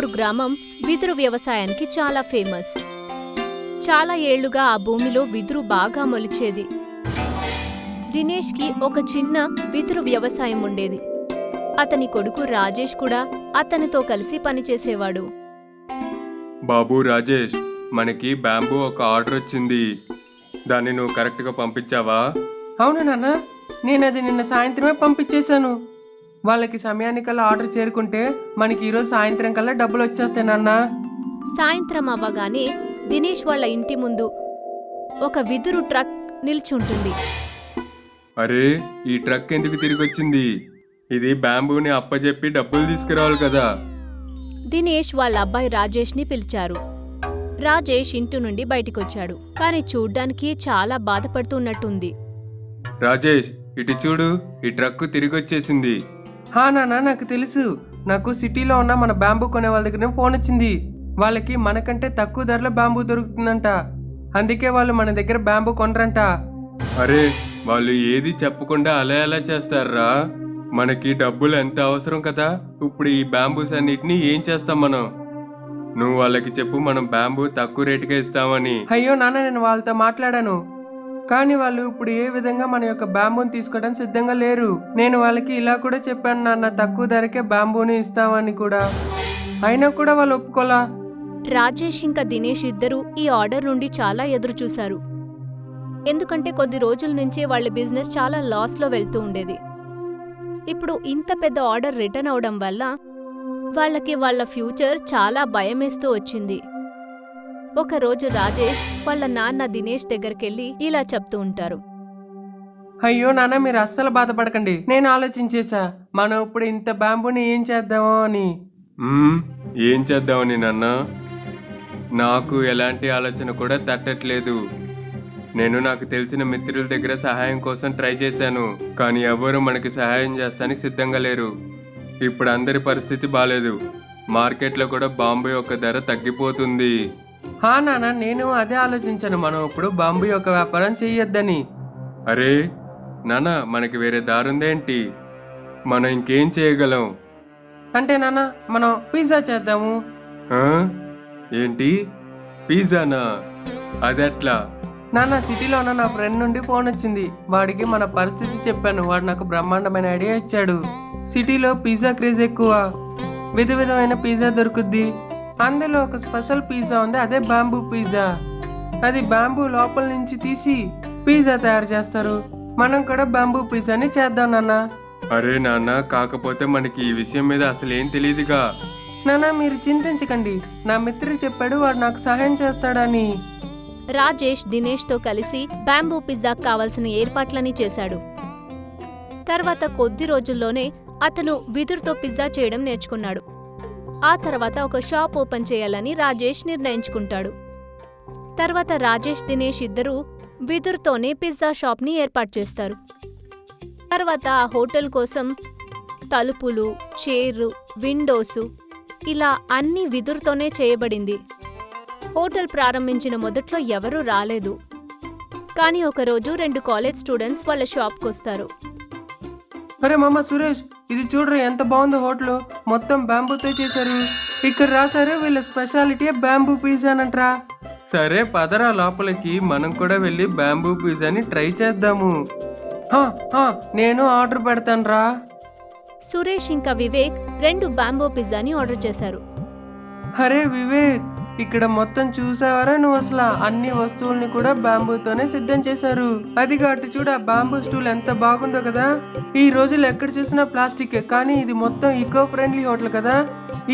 Singapore గ్రామం వెదురు వ్యవసాయానికి చాలా ఫేమస్. చాలా ఏళ్లుగా ఆ భూమిలో వెదురు బాగా మొలిచేది. దినేష్కి ఒక చిన్న వెదురు వ్యవసాయం ఉండేది. అతని కొడుకు రాజేష్ కూడా అతనితో కలిసి పనిచేసేవాడు. బాబు రాజేష్, మనకి బ్యాంబూ ఒక ఆర్డర్ వచ్చింది. దాన్ని నువ్వు కరెక్ట్గా పంపించావా? అవును నాన్న, నేను అది నిన్న సాయంత్రమే పంపించేశాను. వాళ్ళకి సమయానికల్లా ఆర్డర్ చేరుకుంటే మనకి ఈరోజు సాయంత్రం కల్లా డబ్బులు వచ్చేస్తాయి నాన్న. సాయంత్రం అవ్వగానే దినేష్ వాళ్ళ ఇంటి ముందు ఒక వెదురు ట్రక్ నిల్చుంటుంది. అరే, ఈ ట్రక్ ఎందుకు తిరిగి వచ్చింది? ఇది బ్యాంబూని అప్పజెప్పి డబ్బులు తీసుకురావాలి కదా. దినేష్ వాళ్ళ అబ్బాయి రాజేష్ని పిలిచారు. రాజేష్ ఇంటి నుండి బయటికొచ్చాడు. కానీ చూడ్డానికి చాలా బాధపడుతున్నట్టుంది. రాజేష్, ఇటు చూడు, ఈ ట్రక్ తిరిగి వచ్చేసింది. హా నాన్న, నాకు తెలుసు. నాకు సిటీలో ఉన్న మన బ్యాంబూ కొనే వాళ్ళ దగ్గర ఫోన్ వచ్చింది. వాళ్ళకి మనకంటే తక్కువ ధరలో బ్యాంబూ దొరుకుతుందంట. అందుకే వాళ్ళు మన దగ్గర బ్యాంబూ కొనరంట. అరే, వాళ్ళు ఏది చెప్పకుండా అలా ఎలా చేస్తారా? మనకి డబ్బులు ఎంత అవసరం కదా. ఇప్పుడు ఈ బ్యాంబూస్ అన్నిటినీ ఏం చేస్తాం మనం? నువ్వు వాళ్ళకి చెప్పు, మనం బ్యాంబూ తక్కువ రేటుగా ఇస్తామని. అయ్యో నాన్న, నేను వాళ్ళతో మాట్లాడాను. కానీ వాళ్ళు ఇప్పుడు ఏ విధంగా మన యొక్క బ్యాంబూని తీసుకోవడానికి సిద్ధంగా లేరు. నేను వాళ్ళకి ఇలా కూడా చెప్పాను నాన్న, తక్కువ ధరకే బ్యాంబూని ఇస్తామని కూడా. అయినా కూడా వాళ్ళు ఒప్పుకోలా. రాజేష్ ఇంకా దినేష్ ఇద్దరూ ఈ ఆర్డర్ నుండి చాలా ఎదురుచూశారు. ఎందుకంటే కొద్ది రోజుల నుంచే వాళ్ళ బిజినెస్ చాలా లాస్లో వెళ్తూ ఉండేది. ఇప్పుడు ఇంత పెద్ద ఆర్డర్ రిటర్న్ అవడం వల్ల వాళ్ళకి వాళ్ళ ఫ్యూచర్ చాలా భయమేస్తూ వచ్చింది. ఒకరోజు రాజేష్ వాళ్ళ నాన్న దినేష్ దగ్గరికెళ్ళి ఇలా చెప్తూ ఉంటారు. అయ్యో నాన్న, మీరు అస్సలు బాధపడకండి. నేను ఆలోచించేశా, మనం ఇప్పుడు ఇంత బ్యాంబూని ఏం చేద్దామో అని. ఏం చేద్దామని నాన్న? నాకు ఎలాంటి ఆలోచన కూడా తట్టట్లేదు. నేను నాకు తెలిసిన మిత్రుల దగ్గర సహాయం కోసం ట్రై చేశాను, కానీ ఎవరు మనకి సహాయం చేస్తానికి సిద్ధంగా లేరు. ఇప్పుడు అందరి పరిస్థితి బాలేదు. మార్కెట్లో కూడా బాంబు యొక్క ధర తగ్గిపోతుంది. హా నాన్న, నేను అదే ఆలోచించాను. మనం ఇప్పుడు బాంబు యొక్క వ్యాపారం చెయ్యొద్దని. అరే నాన్న, మనకి వేరే దారుందేంటి? మనం ఇంకేం చేయగలం? అంటే నాన్న, మనం పిజ్జా చేద్దాము. ఆ? ఏంటి, పిజ్జానా? అదెట్లా? నాన్న, సిటీలో ఉన్న నా ఫ్రెండ్ నుండి ఫోన్ వచ్చింది. వాడికి మన పరిస్థితి చెప్పాను. వాడు నాకు బ్రహ్మాండమైన ఐడియా ఇచ్చాడు. సిటీలో పిజ్జా క్రేజ్ ఎక్కువ. విధమైన పిజ్జా దొరుకుద్ది. అందులో ఒక స్పెషల్ పిజ్జా ఉంది, అదే బాంబూ పిజ్జా. అది బాంబూ లోపల నుంచి తీసి పిజ్జా తయారు చేస్తారు. మనం కూడా బాంబూ పిజ్జాని చేద్దాం నాన్న. అరే నాన్న, కాకపోతే మనకి ఈ విషయం మీద అసలు ఏం తెలియదుగా. నాన్న, మీరు చింతించకండి. నా మిత్రుడు చెప్పాడు, వాడు నాకు సహాయం చేస్తాడని. రాజేష్ దినేష్తో కలిసి బాంబూ పిజ్జాకు కావలసిన ఏర్పాట్లని చేశాడు. తర్వాత కొద్ది రోజుల్లోనే అతను వెదురుతో పిజ్జా చేయడం నేర్చుకున్నాడు. ఆ తర్వాత ఒక షాప్ ఓపెన్ చేయాలని రాజేష్ నిర్ణయించుకుంటాడు. తర్వాత రాజేష్ దినేష్ ఇద్దరూ వెదురుతోనే పిజ్జా షాప్ని ఏర్పాటు చేస్తారు. తర్వాత ఆ హోటల్ కోసం తలుపులు, చైర్లు, విండోసు ఇలా అన్నీ వెదురుతోనే చేయబడింది. హోటల్ ప్రారంభించిన మొదట్లో ఎవరూ రాలేదు. కానీ ఒకరోజు 2 కాలేజ్ స్టూడెంట్స్ వాళ్ళ షాప్కొస్తారు. అరే మామ సురేష్, ఇది చూడరు ఎంత బాగుందో హోటల్. మొత్తం బ్యాంబూతో చేశారు. ఇక్కడ రాశారు వీళ్ళ స్పెషాలిటీ బ్యాంబూ పిజ్జానంట్రా. సరే పదరా లోపలికి, మనం కూడా వెళ్ళి బ్యాంబూ పిజ్జాని ట్రై చేద్దాము. నేను ఆర్డర్ పెడతానురా. సురేష్ ఇంకా వివేక్ 2 బాంబూ పిజ్జాని ఆర్డర్ చేశారు. అరే వివేక్, ఇక్కడ మొత్తం చూసావరా నువ్వు? అసలు అన్ని వస్తువుల్ని కూడా బాంబూతోనే సిద్ధం చేశారు. అదిగా అటు చూడ, బాంబూ స్టూల్ ఎంత బాగుందో కదా. ఈ రోజులు ఎక్కడ చూసినా ప్లాస్టిక్, కానీ ఇది మొత్తం ఈకో ఫ్రెండ్లీ హోటల్ కదా.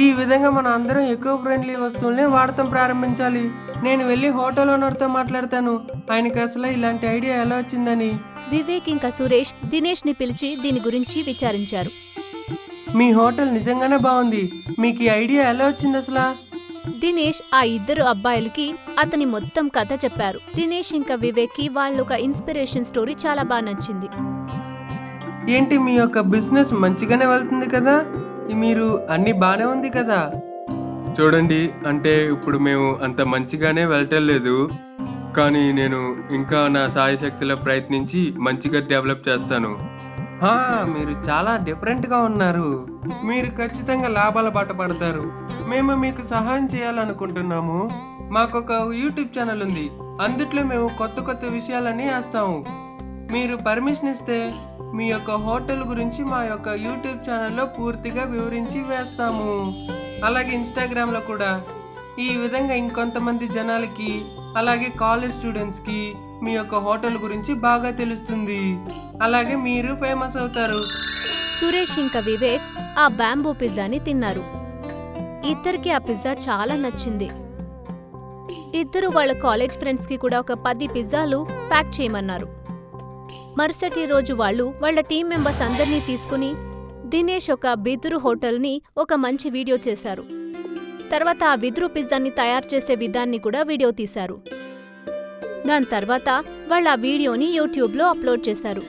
ఈ విధంగా మనం అందరం ఈకో ఫ్రెండ్లీ వస్తువుల్ని వాడటం ప్రారంభించాలి. నేను వెళ్ళి హోటల్ ఓనర్తో మాట్లాడతాను, ఆయనకి అసలు ఇలాంటి ఐడియా ఎలా వచ్చిందని. వివేక్ ఇంకా సురేష్ దినేష్ని పిలిచి దీని గురించి విచారించారు. మీ హోటల్ నిజంగానే బాగుంది. మీకు ఈ ఐడియా ఎలా వచ్చింది అసలు? దినేష్ ఆ 2 అబ్బాయిలకి అతని మొత్తం కథ చెప్పారు. దినేష్ ఇంకా వివేక్కి వాళ్ళొక ఇన్స్పిరేషన్ స్టోరీ చాలా బాగా నచ్చింది. ఏంటి, మీ యొక్క బిజినెస్ మంచిగానే వెళ్తుంది కదా, మీరు అన్ని బానే ఉంది కదా? చూడండి, అంటే ఇప్పుడు మేము అంత మంచిగానే వెళ్ళటం లేదు, కానీ నేను ఇంకా నా సాయశక్తిలో ప్రయత్నించి మంచిగా డెవలప్ చేస్తాను. హా, మీరు చాలా డిఫరెంట్గా ఉన్నారు. మీరు ఖచ్చితంగా లాభాల బాట పడతారు. మేము మీకు సహాయం చేయాలనుకుంటున్నాము. మాకొక యూట్యూబ్ ఛానల్ ఉంది. అందుట్లో మేము కొత్త కొత్త విషయాలన్నీ వేస్తాము. మీరు పర్మిషన్ ఇస్తే మీ యొక్క హోటల్ గురించి మా యొక్క యూట్యూబ్ ఛానల్లో పూర్తిగా వివరించి వేస్తాము. అలాగే ఇన్స్టాగ్రామ్లో కూడా. ఈ విధంగా ఇంకొంతమంది జనాలకి, అలాగే కాలేజ్ స్టూడెంట్స్కి మీ యొక్క హోటల్ గురించి బాగా తెలుస్తుంది. అలాగే మీరు ఫేమస్ అవుతారు. సురేష్ ఇంకా వివేక్ ఆ బ్యాంబూ పిజ్జాని తిన్నారు. ఇద్దరికి ఆ పిజ్జా చాలా నచ్చింది. ఇద్దరు వాళ్ళ కాలేజ్ ఫ్రెండ్స్ కి కూడా ఒక 10 పిజ్జాలు ప్యాక్ చేయమన్నారు. మరుసటి రోజు వాళ్ళు వాళ్ళ టీం మెంబర్స్ అందరినీ తీసుకుని దినేష్ ఒక బిదురు హోటల్ని ఒక మంచి వీడియో చేశారు. తర్వాత ఆ బిదురు పిజ్జాని తయారు చేసే విధాన్ని కూడా వీడియో తీశారు. దాని తర్వాత వాళ్ళు ఆ వీడియోని యూట్యూబ్లో అప్లోడ్ చేశారు.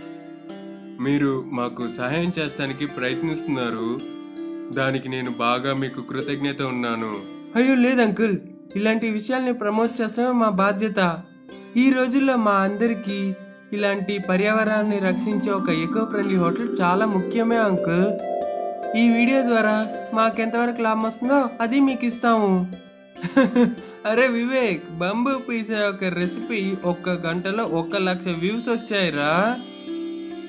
మీరు మాకు సహాయం చేస్తానికి ప్రయత్నిస్తున్నారు. దానికి నేను బాగా మీకు కృతజ్ఞత ఉన్నాను. అయ్యో లేదు అంకుల్, ఇలాంటి విషయాల్ని ప్రమోట్ చేస్తామే మా బాధ్యత. ఈ రోజుల్లో మా అందరికీ ఇలాంటి పర్యావరణాన్ని రక్షించే ఒక ఎకో ఫ్రెండ్లీ హోటల్ చాలా ముఖ్యమే అంకుల్. ఈ వీడియో ద్వారా మాకెంతవరకు లాభం వస్తుందో అది మీకు ఇస్తాము. అరే వివేక్, బంబూ పిజ్జా యొక్క రెసిపీ 1 గంటలో 1,00,000 వ్యూస్ వచ్చాయిరా.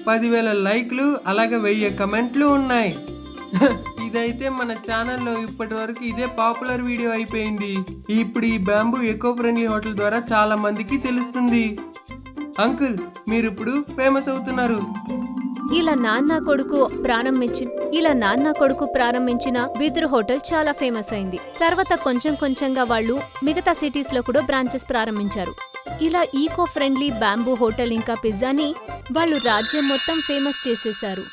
10,000 లైక్లు, అలాగే 1000 కమెంట్లు ఉన్నాయి. ఇదైతే మన ఛానల్లో ఇప్పటి వరకు ఇదే పాపులర్ వీడియో అయిపోయింది. ఇప్పుడు ఈ బ్యాంబూ ఎకో ఫ్రెండ్లీ హోటల్ ద్వారా చాలా మందికి తెలుస్తుంది. అంకుల్, మీరు ఇప్పుడు ఫేమస్ అవుతున్నారు. ఇలా నాన్న కొడుకు ప్రారంభించిన బిదురు హోటల్ చాలా ఫేమస్ అయింది. తర్వాత కొంచెం కొంచెంగా వాళ్ళు మిగతా సిటీస్ లో కూడా బ్రాంచెస్ ప్రారంభించారు. ఇలా ఈకో ఫ్రెండ్లీ బ్యాంబూ హోటల్ ఇంకా పిజ్జాని వాళ్ళు రాజ్యం మొత్తం ఫేమస్ చేసేశారు.